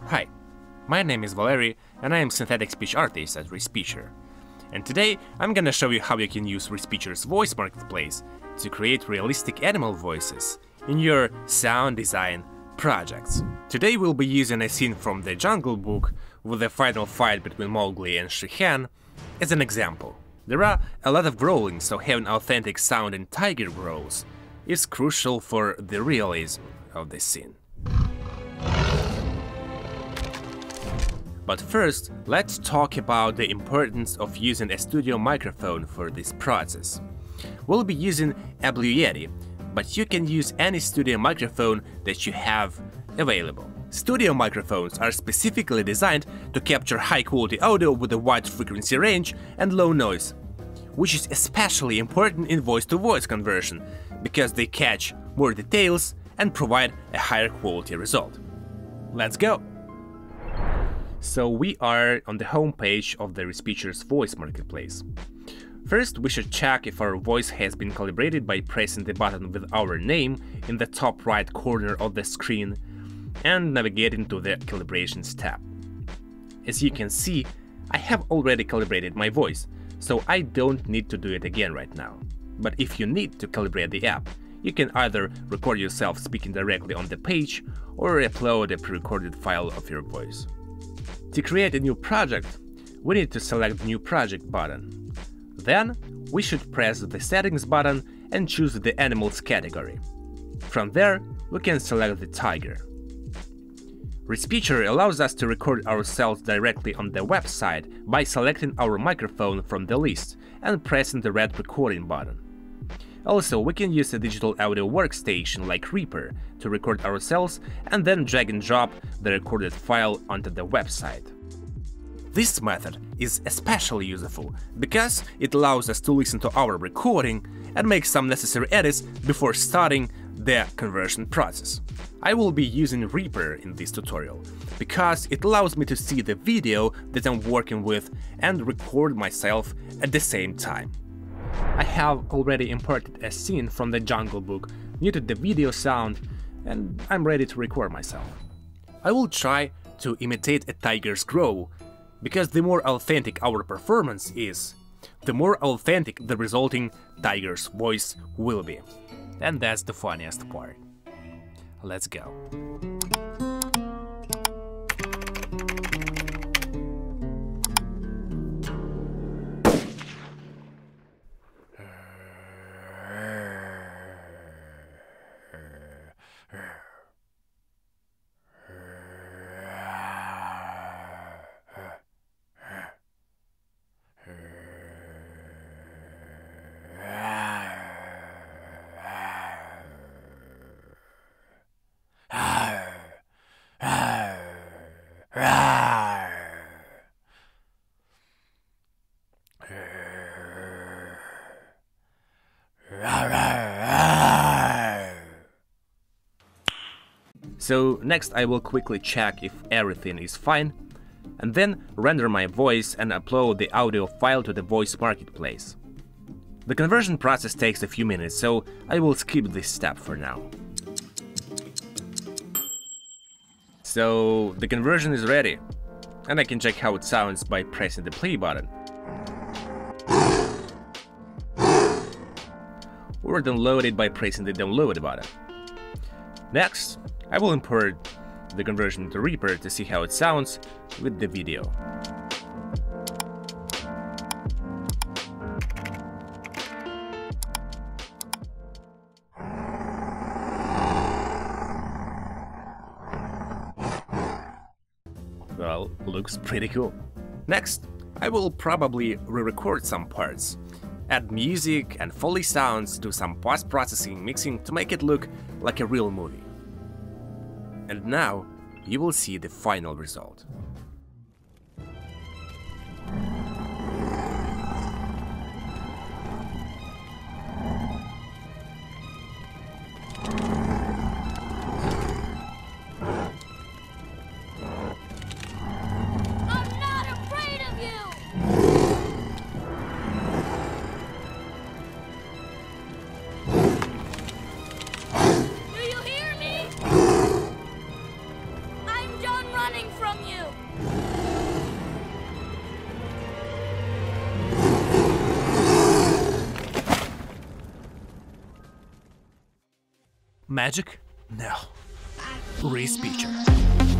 Hi, my name is Valery and I am synthetic speech artist at Respeecher. And today I'm gonna show you how you can use Respeecher's voice marketplace to create realistic animal voices in your sound design projects. Today we'll be using a scene from the Jungle Book with the final fight between Mowgli and Shihan as an example. There are a lot of growling, so having authentic sounding tiger growls is crucial for the realism of the scene. But first, let's talk about the importance of using a studio microphone for this process. We'll be using a Blue Yeti, but you can use any studio microphone that you have available. Studio microphones are specifically designed to capture high-quality audio with a wide frequency range and low noise, which is especially important in voice-to-voice conversion, because they catch more details and provide a higher quality result. Let's go! So we are on the home page of the Respeecher's voice marketplace. First, we should check if our voice has been calibrated by pressing the button with our name in the top right corner of the screen and navigating to the Calibrations tab. As you can see, I have already calibrated my voice, so I don't need to do it again right now. But if you need to calibrate the app, you can either record yourself speaking directly on the page or upload a pre-recorded file of your voice. To create a new project, we need to select the New Project button. Then, we should press the Settings button and choose the Animals category. From there, we can select the tiger. Respeecher allows us to record ourselves directly on the website by selecting our microphone from the list and pressing the red recording button. Also, we can use a digital audio workstation like Reaper to record ourselves and then drag and drop the recorded file onto the website. This method is especially useful because it allows us to listen to our recording and make some necessary edits before starting the conversion process. I will be using Reaper in this tutorial because it allows me to see the video that I'm working with and record myself at the same time. I have already imported a scene from the Jungle Book, muted the video sound, and I'm ready to record myself. I will try to imitate a tiger's growl, because the more authentic our performance is, the more authentic the resulting tiger's voice will be. And that's the funniest part. Let's go. So next I will quickly check if everything is fine, and then render my voice and upload the audio file to the voice marketplace. The conversion process takes a few minutes, so I will skip this step for now. So the conversion is ready, and I can check how it sounds by pressing the play button. Or download it by pressing the download button. Next, I will import the conversion into Reaper to see how it sounds with the video. Well, looks pretty cool. Next, I will probably re-record some parts, add music and Foley sounds, do some post-processing mixing to make it look like a real movie. And now, you will see the final result. I'm not afraid of you! Do you hear me? I'm done running! running from you! Magic? No. Respeecher.